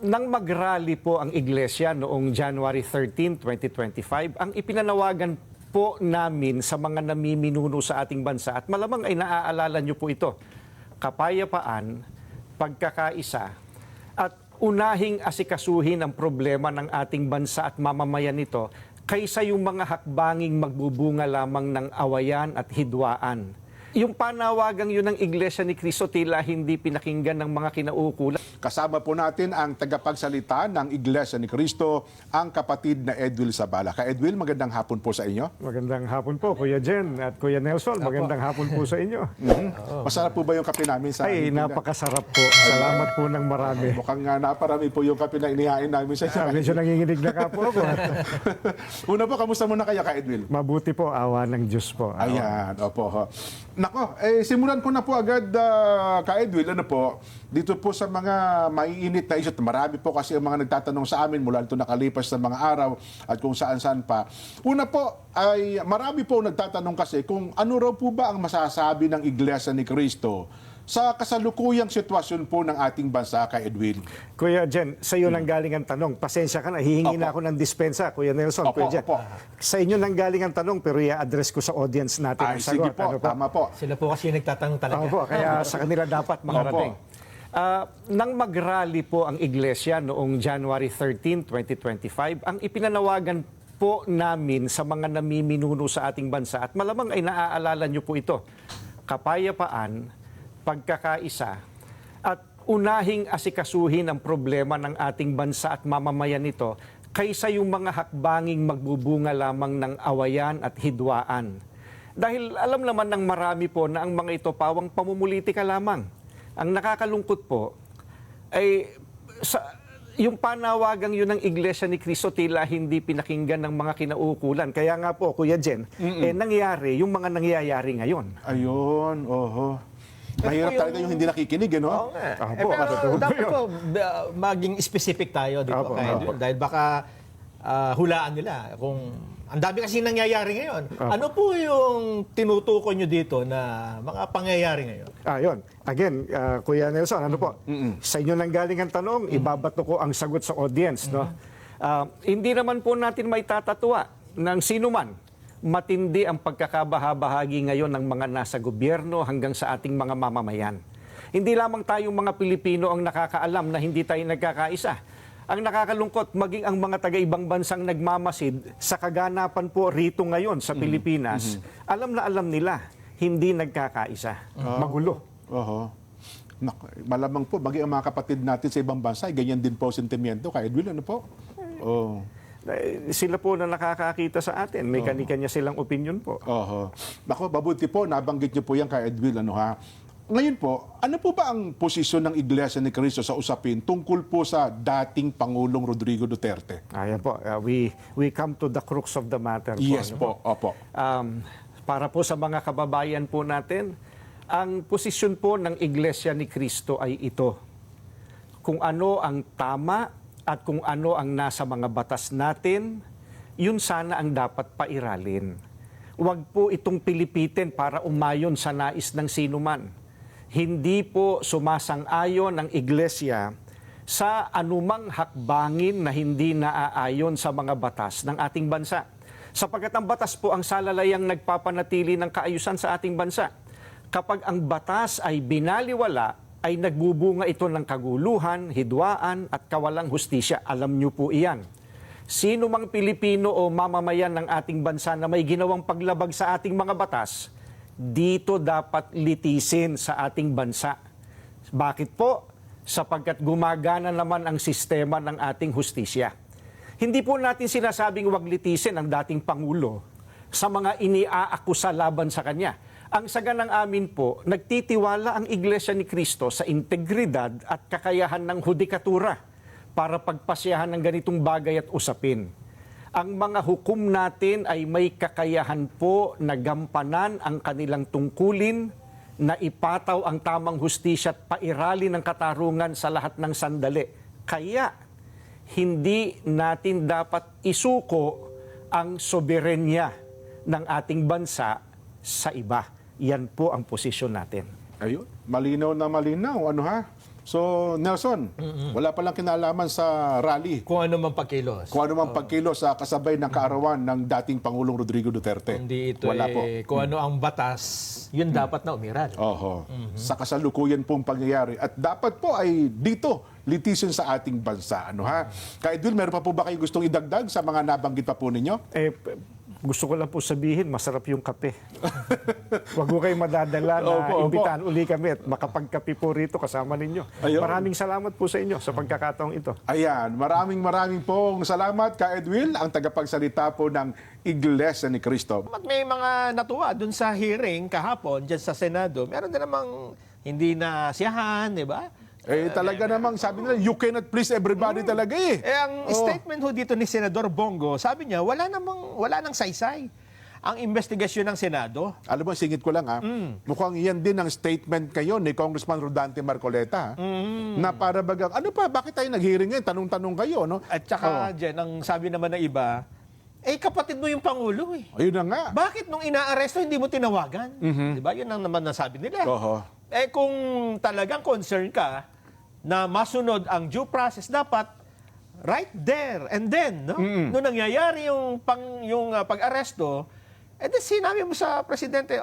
Nang mag-rally po ang Iglesia noong January 13, 2025, ang ipinanawagan po namin sa mga namiminuno sa ating bansa, at malamang ay naaalala niyo po ito, kapayapaan, pagkakaisa, at unahing asikasuhin ang problema ng ating bansa at mamamayan nito kaysa yung mga hakbanging magbubunga lamang ng awayan at hidwaan. Yung panawagang yun ng Iglesia ni Cristo tila hindi pinakinggan ng mga kinauukulan. Kasama po natin ang tagapagsalita ng Iglesia ni Cristo, ang kapatid na Edwil Zabala. Ka Edwil, magandang hapon po sa inyo. Magandang hapon po, Kuya Jen at Kuya Nelson. Magandang hapon po sa inyo. Masarap po ba yung kape namin sa Ay, ating napakasarap po. Salamat po ng marami. Mukhang naparami po yung kape na inihain namin sa inyo. Medyo nanginginig na ka po ako. Una po, kamusta muna kaya, Ka Edwil? Mabuti po, awa ng Diyos po. Ayan, opo. Ho. Nako, simulan ko na po agad, Ka Edwil, ano po, dito po sa mga maiinit na isyu. Marami po kasi ang mga nagtatanong sa amin mula ito nakalipas na mga araw at kung saan-saan pa. Una po, ay marami po nagtatanong kasi kung ano raw po ba ang masasabi ng Iglesia ni Cristo sa kasalukuyang sitwasyon po ng ating bansa, Ka Edwin. Kuya Jen, sa iyo nang galing ang tanong. Pasensya ka na, hihingi na ako ng dispensa, Kuya Nelson, Opo, Kuya Jen. opo. Sa inyo nang galing ang tanong, pero i-address ko sa audience natin Ay, ang sige sagot. po, tama po. Sila po kasi yung nagtatanong talaga. Opo, kaya sa kanila dapat makarating. Nang mag-rally po ang Iglesia noong January 13, 2025, ang ipinanawagan po namin sa mga namiminuno sa ating bansa, at malamang ay naaalala niyo po ito, kapayapaan, pagkakaisa, at unahing asikasuhin ang problema ng ating bansa at mamamayan nito kaysa yung mga hakbanging magbubunga lamang ng awayan at hidwaan. Dahil alam naman ng marami po na ang mga ito pawang pamumulitika lamang. Ang nakakalungkot po ay yung panawagang yun ng Iglesia ni Cristo tila hindi pinakinggan ng mga kinauukulan. Kaya nga po, Kuya Jen, nangyari yung mga nangyayari ngayon. Ayun, oho. Mahirap talaga yung hindi nakikinig, no? Oo nga. Opo, Pero dapat po maging specific tayo dito. Opo, Kaya, dahil baka hulaan nila kung ang dami kasi nangyayari ngayon. Ano po yung tinutukoy nyo dito na mga pangyayari ngayon? Yun. Again, Kuya Nelson, ano po? Sa inyo nang galing ang tanong, ibabato ko ang sagot sa audience. No? Hindi naman po natin may tatatwa ng sino man. Matindi ang pagkakabahabahagi ngayon ng mga nasa gobyerno hanggang sa ating mga mamamayan. Hindi lamang tayong mga Pilipino ang nakakaalam na hindi tayo nagkakaisa. Ang nakakalungkot, maging ang mga taga-ibang bansang nagmamasid sa kaganapan po rito ngayon sa Pilipinas, alam na alam nila, hindi nagkakaisa. Magulo. Oho. Malamang po, maging ang mga kapatid natin sa ibang bansa, ganyan din po sentimiento. Ka Edwin, ano po? Oh. Sila po na nakakakita sa atin. May kanya-kanya silang opinion po. Oho. Bako, mabuti po, nabanggit niyo po yan, Ka Edwin, ano ha? Ngayon po, ano po ba ang posisyon ng Iglesia ni Cristo sa usapin tungkol po sa dating Pangulong Rodrigo Duterte? Ayan po. We come to the crux of the matter po. Yes ano po, opo. Para po sa mga kababayan po natin, ang posisyon po ng Iglesia ni Cristo ay ito. Kung ano ang tama at kung ano ang nasa mga batas natin, yun sana ang dapat pairalin. Huwag po itong pilipitin para umayon sa nais ng sinuman. Hindi po sumasang-ayon ang Iglesia sa anumang hakbangin na hindi naaayon sa mga batas ng ating bansa. Sapagkat ang batas po ang salalayang nagpapanatili ng kaayusan sa ating bansa. Kapag ang batas ay binaliwala, ay nagbubunga ito ng kaguluhan, hidwaan at kawalang hustisya. Alam niyo po iyan. Sino mang Pilipino o mamamayan ng ating bansa na may ginawang paglabag sa ating mga batas, dito dapat litisin sa ating bansa. Bakit po? Sapagkat gumagana naman ang sistema ng ating hustisya. Hindi po natin sinasabing wag litisin ang dating Pangulo sa mga iniaakusa laban sa kanya. Ang saga ng amin po, nagtitiwala ang Iglesia ni Cristo sa integridad at kakayahan ng hudikatura para pagpasyahan ng ganitong bagay at usapin. Ang mga hukom natin ay may kakayahan po na gampanan ang kanilang tungkulin, na ipataw ang tamang hustisya at pairali ng katarungan sa lahat ng sandali. Kaya, hindi natin dapat isuko ang soberenya ng ating bansa sa iba. Yan po ang posisyon natin. Ayun, malinaw na malinaw. Ano ha? So, Nelson, wala palang kinalaman sa rally. Kung ano man pagkilos. Kung ano mang pagkilo sa kasabay ng kaarawan ng dating Pangulong Rodrigo Duterte. Hindi ito Wala po. kung ano ang batas, yun dapat na umiral. Oho. Sa kasalukuyan pong pangyayari. At dapat po ay dito, litisyon sa ating bansa. Ano ha? Kaya Edwin, meron pa po ba kayo gustong idagdag sa mga nabanggit pa po ninyo? Gusto ko lang po sabihin, masarap yung kape. Huwag ko kayo madadala na Opo. imbitahan uli kami at makapagkape po rito kasama ninyo. Ayun. Maraming salamat po sa inyo sa pagkakataong ito. Ayan, maraming pong salamat ka Edwin, ang tagapagsalita po ng Iglesia ni Cristo. At may mga natuwa dun sa hearing kahapon dyan sa Senado. Meron din namang hindi na siyahan, di ba? Talaga namang sabi nila, you cannot please everybody talaga eh. Ang statement ho dito ni Senador Bongo, sabi niya, wala nang saysay ang investigasyon ng Senado. Alam mo, singit ko lang ha, mukhang yan din ang statement kayo ni Congressman Rodante Marcoleta. Na para bagang, ano pa, bakit tayo nag-hearing ngayon? Tanong-tanong kayo, no? At saka, Jen, ang sabi naman ng iba, kapatid mo yung Pangulo eh. Ayun na nga. Bakit nung inaaresto hindi mo tinawagan? Di ba? Yun ang naman nasabi nila. Oho. Kung talagang concern ka na masunod ang due process, dapat right there and then, no? Nung nangyayari yung pag-aresto, sinabi mo sa presidente,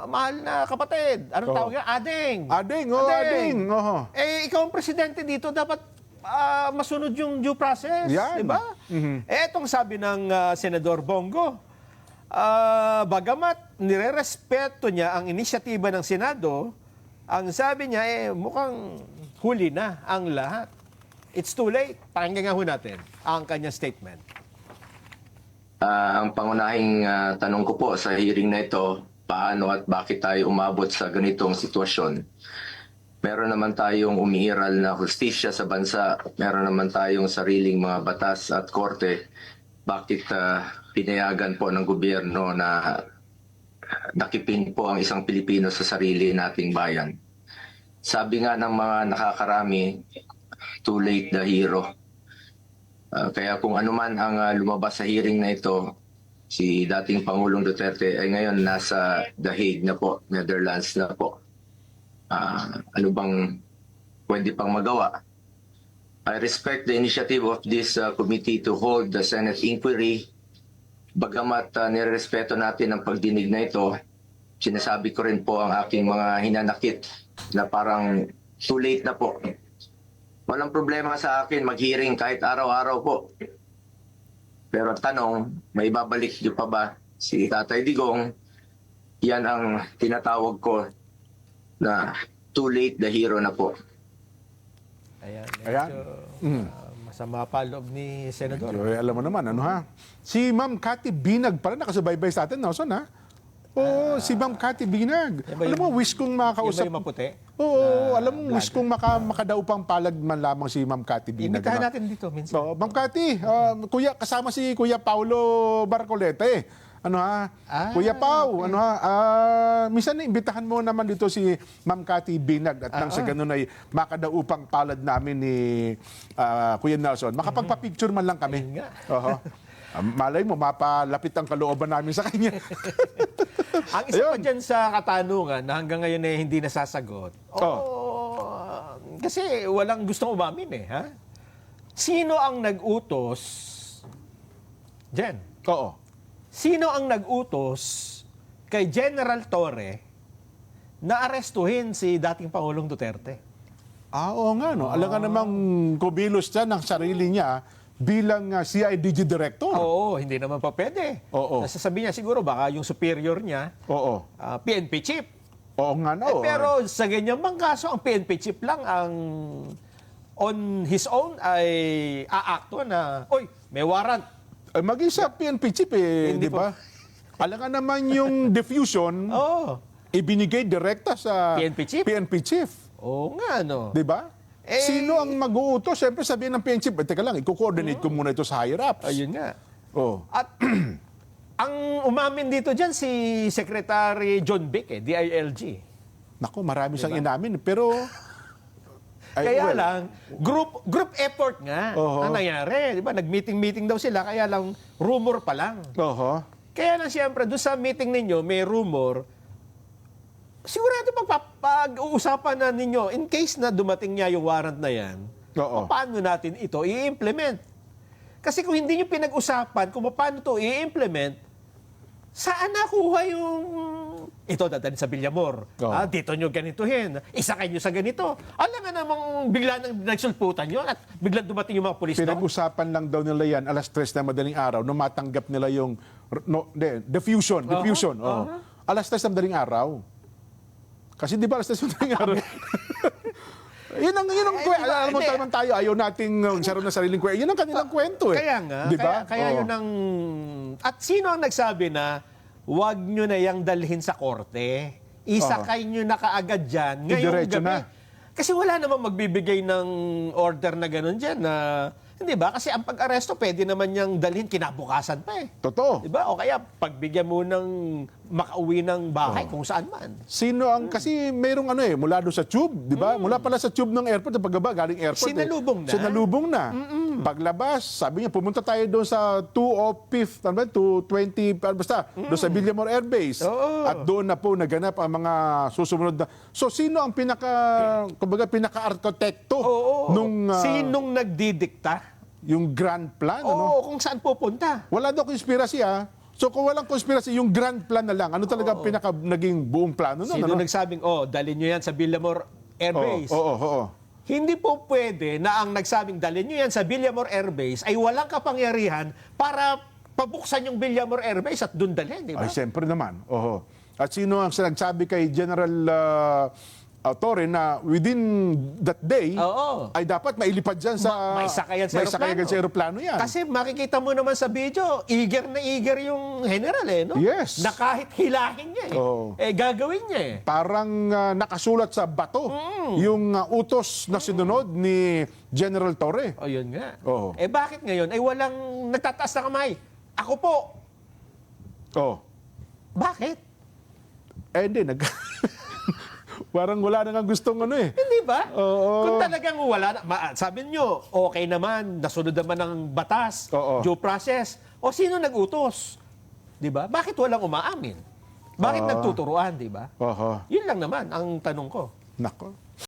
mahal na kapatid, anong tawag yan? Ading. Ading. Oho. Ikaw ang presidente dito, dapat masunod yung due process, Yan. di ba? Etong sabi ng Senador Bongo, bagamat nirerespeto niya ang inisyatiba ng Senado, ang sabi niya, mukhang huli na ang lahat. It's too late. Pakinggan nga ho natin ang kanyang statement. Ang pangunahing tanong ko po sa hearing na ito, paano at bakit tayo umabot sa ganitong sitwasyon? Meron naman tayong umiiral na hustisya sa bansa, meron naman tayong sariling mga batas at korte. Bakit pinayagan po ng gobyerno na nakipin po ang isang Pilipino sa sarili nating bayan? Sabi nga ng mga nakakarami, too late the hero. Kaya kung ano man ang lumabas sa hearing na ito, si dating Pangulong Duterte ay ngayon nasa The Hague na po, Netherlands na po. Ano bang pwede pang magawa? I respect the initiative of this committee to hold the Senate inquiry. Bagamat nirespeto natin ang pagdinig na ito, sinasabi ko rin po ang aking mga hinanakit na parang too late na po. Walang problema sa akin mag-hearing kahit araw-araw po. Pero ang tanong, may babalik niyo pa ba si Tatay Digong? Yan ang tinatawag ko na too late the hero na po. Ayan. Ayan. Masama pa loob ni Senador. Alam mo naman, ano ha? Si Ma'am Cathy Binag pala nakasubaybay sa atin, Nelson ha? Oo, si Ma'am Cathy Binag. Yan ba Alam mo, yung- wish kong Yung ba makausap. yung maputi? Oo, alam mo, wish kong makadaupang palag man lamang si Ma'am Cathy Binag. Imbitahan ano? natin dito minsan. So, Ma'am Cathy, kasama si Kuya Paulo Barcoleta eh. Ano ha? Kuya Pau, ano ha? Minsan imbitahan mo naman dito si Ma'am Cathy Binag at nang sa ganun ay makadaupang palad namin ni Kuya Nelson. Makapagpa-picture man lang kami. Ayun nga. Oho. Malay mo, mapalapit ang kalooban namin sa kanya. Ang isa pa Ayun. dyan sa katanungan na hanggang ngayon ay hindi nasasagot. Kasi walang gustong umamin eh. Ha? Sino ang nag-utos? Jen, Oo. sino ang nag-utos kay General Torre na arestuhin si dating Pangulong Duterte? Oo nga, no? Alam nga namang kubilos siya ng sarili niya bilang CIDG Director. Oo, hindi naman pa pwede. Oo. Nasasabi niya siguro baka yung superior niya, Oo. PNP chief. Oo nga, no? Pero sa ganyan bang kaso, ang PNP chief lang ang on his own ay aakto na, oy, may warrant. Mag-isa PNP chief eh, Hindi di ba? Alam nga naman yung diffusion, Oo. ibinigay direkta sa PNP chief? PNP chief. Oo nga, no. Di ba? Sino ang mag-uutos? Siyempre sabihin ng PNP chief, teka lang, i-coordinate ko muna ito sa higher-ups. Ayun nga. Oh. At ang umamin dito dyan si Secretary John Vic, DILG. Naku, marami siyang inamin. Pero, Kaya well, lang, group effort nga Oo. ang nangyari. Di ba? Nag-meeting daw sila, kaya lang rumor pa lang. Oho. Kaya lang siyempre, doon sa meeting ninyo, may rumor, sigurado pag-uusapan na ninyo, in case na dumating niya yung warrant na yan, Oo. paano natin ito i-implement? Kasi kung hindi nyo pinag-usapan kung paano ito i-implement, saan nakuha yung... Ito, dadalhin sa Villamor. Oo. Dito nyo ganituhin. Isakay nyo sa ganito. Alam nga namang bigla nang nagsulputan nyo at biglang dumating yung mga pulis doon. Pinag-usapan lang daw nila yan, alas 3 na madaling araw, nung matanggap nila yung diffusion. Oo. Alas 3 na madaling araw. Kasi di ba alas 3 na madaling araw? Yun ang kwento. Alam mo naman tayo, ayaw nating saro na sariling kwento. Yun ang kanilang kwento eh. Kaya nga. Di ba? Kaya Oo. yun ang... At sino ang nagsabi na huwag nyo na yang dalhin sa korte? Isakay nyo na kaagad dyan ngayong Idiretso gabi. na. Kasi wala namang magbibigay ng order na gano'n dyan na... Hindi ba? Kasi ang pag-aresto, pwede naman niyang dalhin kinabukasan pa eh. Totoo. Di ba? O kaya pagbigyan mo ng makauwi ng bahay kung saan man. Sino ang, kasi mayroong mula doon sa tube, di ba? Mula pala sa tube ng airport, pagbaba, galing airport. Sinalubong na. Sinalubong na. Paglabas, sabi niya, pumunta tayo doon sa 205th, 220, basta, doon sa Villamor Air Base. Oo. At doon na po naganap ang mga susumunod na. So, sino ang pinaka-arkitekto nung, Sinong nagdidikta? yung grand plan? Oo, kung saan pupunta. Wala daw conspiracy So kung walang conspiracy, yung grand plan na lang, ano talaga pinaka naging buong plano nun? Sino Ano? nagsabing, dalhin nyo yan sa Villamor Air Base? Oo. Hindi po pwede na ang nagsabing dalhin nyo yan sa Villamor Air Base ay walang kapangyarihan para pabuksan yung Villamor Air Base at doon dalhin, di ba? Ay, siyempre naman. Oo. At sino ang nagsabi kay General Torre na within that day, Oo. ay dapat mailipad dyan sa... May sakayan sa aeroplano. sa aeroplano yan. Kasi makikita mo naman sa video, eager na eager yung general no? Yes. Na kahit hilahin niya Oo. gagawin niya Parang nakasulat sa bato yung utos na sinunod ni General Torre. O yun nga. Oo. Bakit ngayon? Walang nagtataas na kamay. Ako po. Oh. Bakit? Hindi. Parang wala na nga gustong Hindi ba? Oo. Kung talagang wala na, sabi nyo, okay naman, nasunod naman ng batas, Oo. due process. O sino nag-utos? Di ba? Bakit walang umaamin? Bakit nagtuturuan, di ba? Oho. Yun lang naman ang tanong ko. Nako.